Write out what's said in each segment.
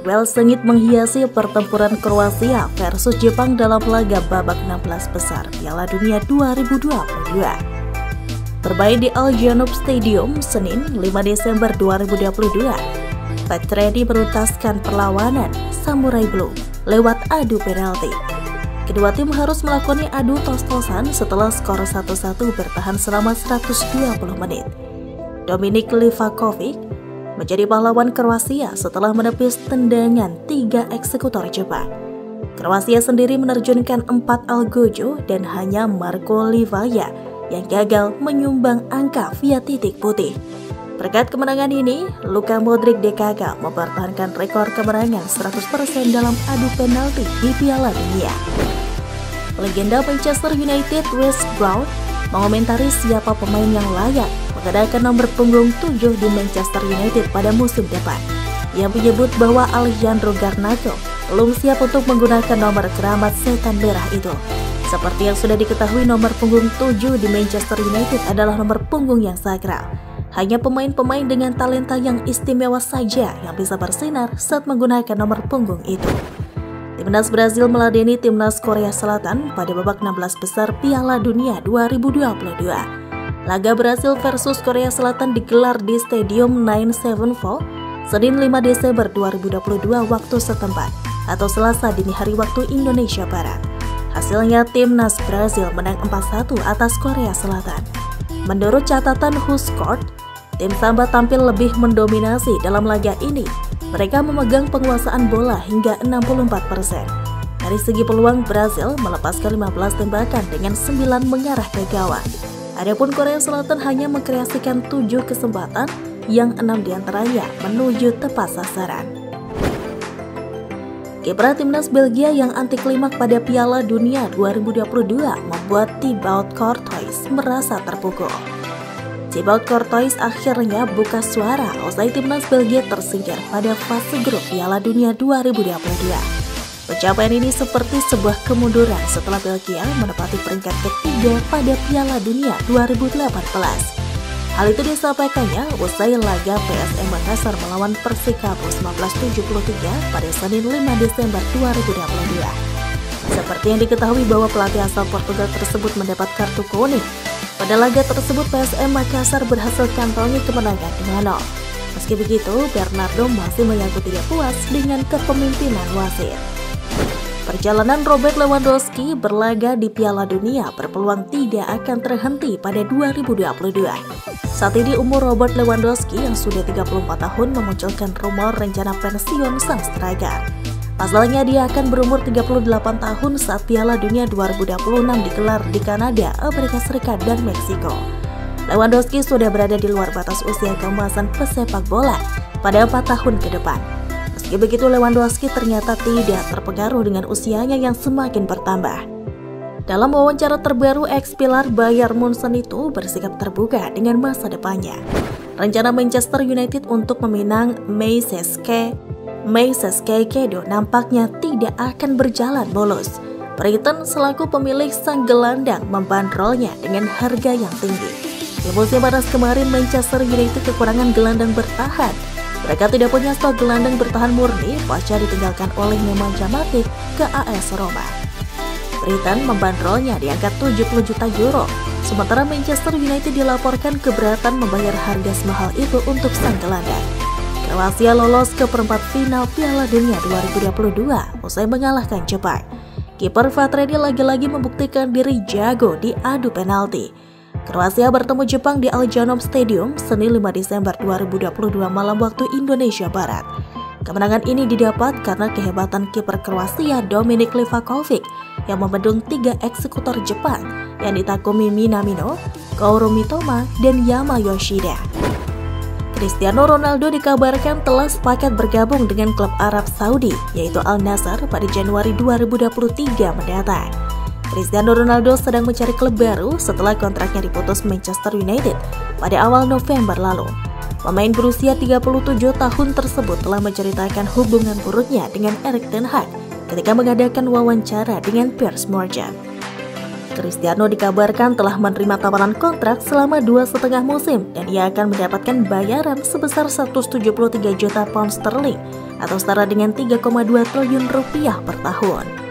Duel sengit menghiasi pertempuran Kroasia versus Jepang dalam laga babak 16 besar Piala Dunia 2022. Bermain di Al Janoub Stadium, Senin 5 Desember 2022, Fatredi menuntaskan perlawanan Samurai Blue lewat adu penalti. Kedua tim harus melakoni adu tos-tosan setelah skor 1-1 bertahan selama 120 menit. Dominik Livakovic menjadi pahlawan Kroasia setelah menepis tendangan 3 eksekutor Jepang. Kroasia sendiri menerjunkan 4 algojo dan hanya Marko Livaja yang gagal menyumbang angka via titik putih. Berkat kemenangan ini, Luka Modric DKK mempertahankan rekor kemenangan 100% dalam adu penalti di Piala Dunia. Legenda Manchester United Wes Brown mengomentari siapa pemain yang layak mengenakan nomor punggung 7 di Manchester United pada musim depan. Ia menyebut bahwa Alejandro Garnacho belum siap untuk menggunakan nomor keramat setan merah itu. Seperti yang sudah diketahui, nomor punggung 7 di Manchester United adalah nomor punggung yang sakral. Hanya pemain-pemain dengan talenta yang istimewa saja yang bisa bersinar saat menggunakan nomor punggung itu. Timnas Brazil meladeni Timnas Korea Selatan pada babak 16 besar Piala Dunia 2022. Laga Brazil versus Korea Selatan digelar di Stadium 974 Senin 5 Desember 2022 waktu setempat atau Selasa dini hari waktu Indonesia Barat. Hasilnya Timnas Brazil menang 4-1 atas Korea Selatan. Menurut catatan WhoScored, tim Samba tampil lebih mendominasi dalam laga ini. Mereka memegang penguasaan bola hingga 64%. Dari segi peluang, Brazil melepaskan 15 tembakan dengan 9 mengarah ke gawang. Adapun Korea Selatan hanya mengkreasikan 7 kesempatan yang 6 diantaranya menuju tepat sasaran. Kiprah timnas Belgia yang anti klimak pada Piala Dunia 2022 membuat Thibaut Courtois merasa terpukul. Thibaut Courtois akhirnya buka suara usai timnas Belgia tersingkir pada fase grup Piala Dunia 2022. Pencapaian ini seperti sebuah kemunduran setelah Belgia menempati peringkat ketiga pada Piala Dunia 2018. Hal itu disampaikannya usai laga PSM Makassar melawan Persikabo 1973 pada Senin 5 Desember 2022. Seperti yang diketahui bahwa pelatih asal Portugal tersebut mendapat kartu kuning. Pada laga tersebut PSM Makassar berhasil kantongi kemenangan 2-0. Meski begitu, Bernardo masih mengaku tidak puas dengan kepemimpinan wasit. Perjalanan Robert Lewandowski berlaga di Piala Dunia berpeluang tidak akan terhenti pada 2022. Saat ini umur Robert Lewandowski yang sudah 34 tahun memunculkan rumor rencana pensiun sang striker. Pasalnya dia akan berumur 38 tahun saat Piala Dunia 2026 digelar di Kanada, Amerika Serikat, dan Meksiko. Lewandowski sudah berada di luar batas usia keemasan pesepak bola pada 4 tahun ke depan. Meski begitu, Lewandowski ternyata tidak terpengaruh dengan usianya yang semakin bertambah. Dalam wawancara terbaru, ex-pilar Bayern Munchen itu bersikap terbuka dengan masa depannya. Rencana Manchester United untuk meminang Moises Caicedo nampaknya tidak akan berjalan mulus. Brighton selaku pemilik sang gelandang membandrolnya dengan harga yang tinggi. Di musim panas kemarin, Manchester United kekurangan gelandang bertahan. Mereka tidak punya stok gelandang bertahan murni pasca ditinggalkan oleh Nemanja Matic ke AS Roma. Brighton membandrolnya di angka 70 juta euro, sementara Manchester United dilaporkan keberatan membayar harga semahal itu untuk sang gelandang. Kroasia lolos ke perempat final Piala Dunia 2022 usai mengalahkan Jepang. Kiper Fatredi lagi-lagi membuktikan diri jago di adu penalti. Kroasia bertemu Jepang di Al Janoub Stadium Senin 5 Desember 2022 malam waktu Indonesia Barat. Kemenangan ini didapat karena kehebatan kiper Kroasia Dominik Livakovic yang membendung 3 eksekutor Jepang yang Takumi Minamino, Kaoru Mitoma, dan Yama Yoshida. Cristiano Ronaldo dikabarkan telah sepakat bergabung dengan klub Arab Saudi yaitu Al Nassr pada Januari 2023 mendatang. Cristiano Ronaldo sedang mencari klub baru setelah kontraknya diputus Manchester United pada awal November lalu. Pemain berusia 37 tahun tersebut telah menceritakan hubungan buruknya dengan Erik ten Hag ketika mengadakan wawancara dengan Piers Morgan. Cristiano dikabarkan telah menerima tawaran kontrak selama 2,5 musim dan ia akan mendapatkan bayaran sebesar 173 juta pound sterling atau setara dengan 3,2 triliun rupiah per tahun.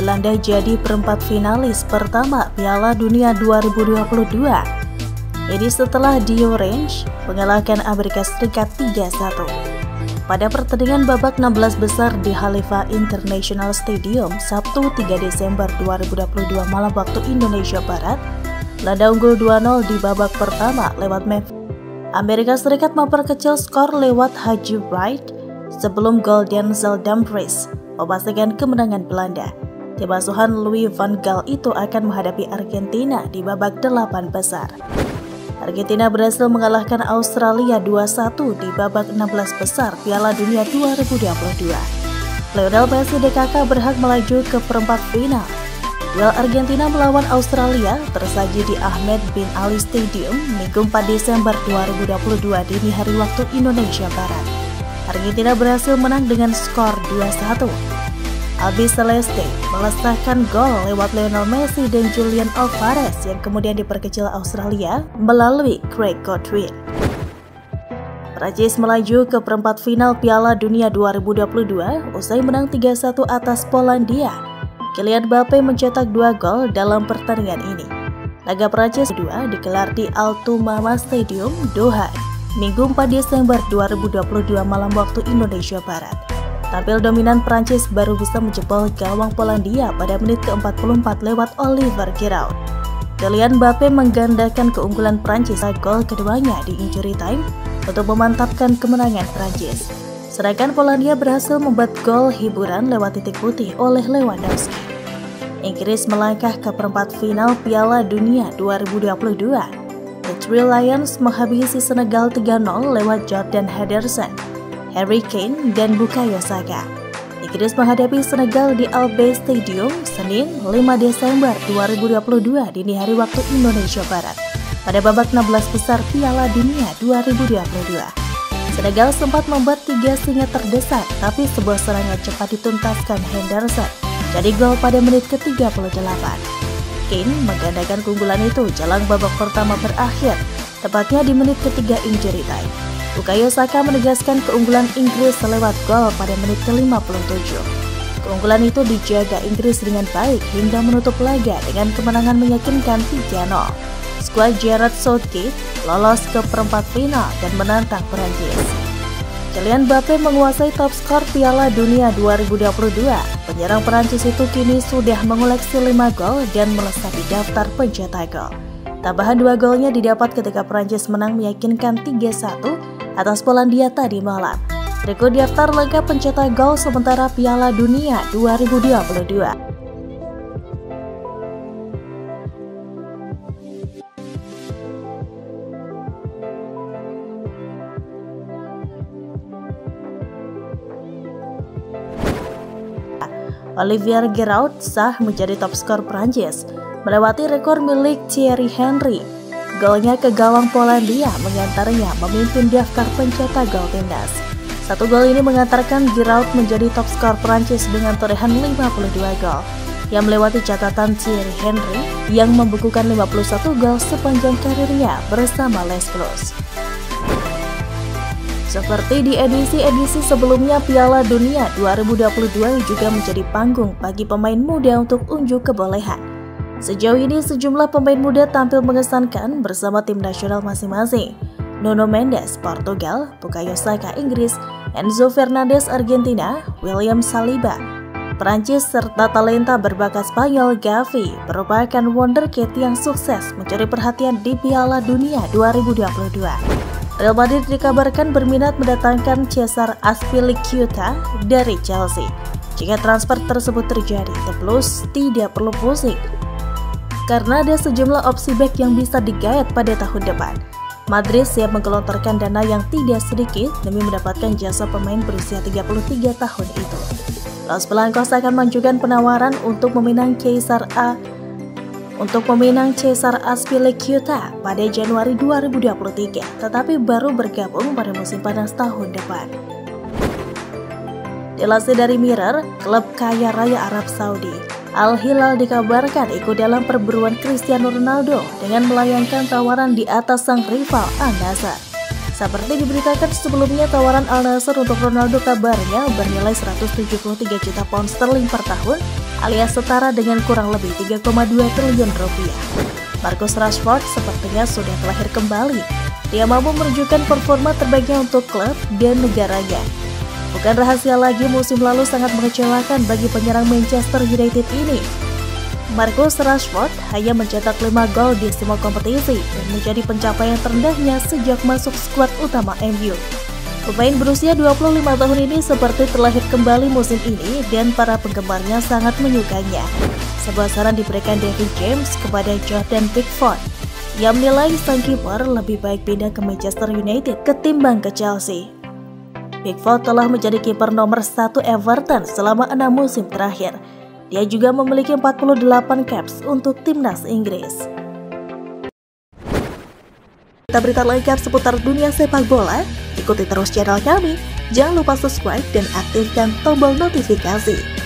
Belanda jadi perempat finalis pertama Piala Dunia 2022. Ini setelah Die Orange mengalahkan Amerika Serikat 3-1. Pada pertandingan babak 16 besar di Halifa International Stadium, Sabtu 3 Desember 2022 malam waktu Indonesia Barat, Belanda unggul 2-0 di babak pertama lewat Memphis. Amerika Serikat memperkecil skor lewat Haji Wright sebelum gol Denzel Dumfries memastikan kemenangan Belanda. Tim asuhan Louis van Gaal itu akan menghadapi Argentina di babak 8 besar. Argentina berhasil mengalahkan Australia 2-1 di babak 16 besar Piala Dunia 2022. Lionel Messi DKK berhak melaju ke perempat final. Duel Argentina melawan Australia tersaji di Ahmed bin Ali Stadium Minggu 4 Desember 2022 dini hari waktu Indonesia Barat. Argentina berhasil menang dengan skor 2-1. Albi Celeste melesahkan gol lewat Lionel Messi dan Julian Alvarez yang kemudian diperkecil Australia melalui Craig Godwin. Prancis melaju ke perempat final Piala Dunia 2022 usai menang 3-1 atas Polandia. Kylian Mbappe mencetak 2 gol dalam pertandingan ini. Laga Prancis kedua digelar di Al Thumama Stadium, Doha, Minggu 4 Desember 2022 malam waktu Indonesia Barat. Tampil dominan, Prancis baru bisa menjebol gawang Polandia pada menit ke-44 lewat Oliver Giroud. Kylian Mbappe menggandakan keunggulan Prancis gol keduanya di injury time untuk memantapkan kemenangan Prancis. Sedangkan Polandia berhasil membuat gol hiburan lewat titik putih oleh Lewandowski. Inggris melangkah ke perempat final Piala Dunia 2022. The Three Lions menghabisi Senegal 3-0 lewat Jordan Henderson, Harry Kane, dan Bukayo Saka. Inggris menghadapi Senegal di Al Bayt Stadium Senin 5 Desember 2022 dini hari waktu Indonesia Barat pada babak 16 besar Piala Dunia 2022. Senegal sempat membuat 3 singa terdesak, tapi sebuah serangan cepat dituntaskan Henderson jadi gol pada menit ke-38. Kane menggandakan keunggulan itu jelang babak pertama berakhir, tepatnya di menit ketiga injury time. Bukayo Saka menegaskan keunggulan Inggris lewat gol pada menit ke-57. Keunggulan itu dijaga Inggris dengan baik hingga menutup laga dengan kemenangan meyakinkan 3-0. Skuad Gareth Southgate lolos ke perempat final dan menantang Prancis. Kylian Mbappe menguasai top skor Piala Dunia 2022. Penyerang Prancis itu kini sudah mengoleksi 5 gol dan melesat di daftar pencetak gol. Tambahan 2 golnya didapat ketika Prancis menang meyakinkan 3-1 atas Polandia tadi malam. Berikut daftar lengkap pencetak gol sementara Piala Dunia 2022. Olivier Giroud sah menjadi top skor Prancis, melewati rekor milik Thierry Henry. Golnya ke gawang Polandia mengantarnya memimpin daftar pencetak gol timnas. Satu gol ini mengantarkan Giroud menjadi top skor Prancis dengan torehan 52 gol, yang melewati catatan Thierry Henry yang membukukan 51 gol sepanjang karirnya bersama Les Blues. Seperti di edisi-edisi sebelumnya, Piala Dunia 2022 juga menjadi panggung bagi pemain muda untuk unjuk kebolehan. Sejauh ini sejumlah pemain muda tampil mengesankan bersama tim nasional masing-masing. Nuno Mendes, Portugal; Bukayo Saka, Inggris; Enzo Fernandez, Argentina; William Saliba, Prancis; serta talenta berbakat Spanyol Gavi merupakan wonderkid yang sukses mencuri perhatian di Piala Dunia 2022. Real Madrid dikabarkan berminat mendatangkan Cesar Azpilicueta dari Chelsea. Jika transfer tersebut terjadi, The Blues tidak perlu pusing karena ada sejumlah opsi back yang bisa digayat pada tahun depan. Madrid siap menggelontorkan dana yang tidak sedikit demi mendapatkan jasa pemain berusia 33 tahun itu. Los Blancos akan mengajukan penawaran untuk meminang Cesar Azpilicueta pada Januari 2023, tetapi baru bergabung pada musim panas tahun depan. Dilansir dari Mirror, klub kaya raya Arab Saudi, Al Hilal dikabarkan ikut dalam perburuan Cristiano Ronaldo dengan melayangkan tawaran di atas sang rival Al Nassr. Seperti diberitakan sebelumnya, tawaran Al Nassr untuk Ronaldo kabarnya bernilai 173 juta pound sterling per tahun, alias setara dengan kurang lebih 3,2 triliun rupiah. Marcus Rashford sepertinya sudah terlahir kembali. Dia mampu menunjukkan performa terbaiknya untuk klub dan negaranya. Bukan rahasia lagi, musim lalu sangat mengecewakan bagi penyerang Manchester United ini. Marcus Rashford hanya mencetak 5 gol di semua kompetisi dan menjadi pencapaian terendahnya sejak masuk skuad utama MU. Pemain berusia 25 tahun ini seperti terlahir kembali musim ini dan para penggemarnya sangat menyukainya. Sebuah saran diberikan David James kepada Jordan Pickford yang menilai sang kiper lebih baik pindah ke Manchester United ketimbang ke Chelsea. Pickford telah menjadi kiper nomor 1 Everton selama 6 musim terakhir. Dia juga memiliki 48 caps untuk timnas Inggris. Berita lengkap seputar dunia sepak bola, ikuti terus channel kami. Jangan lupa subscribe dan aktifkan tombol notifikasi.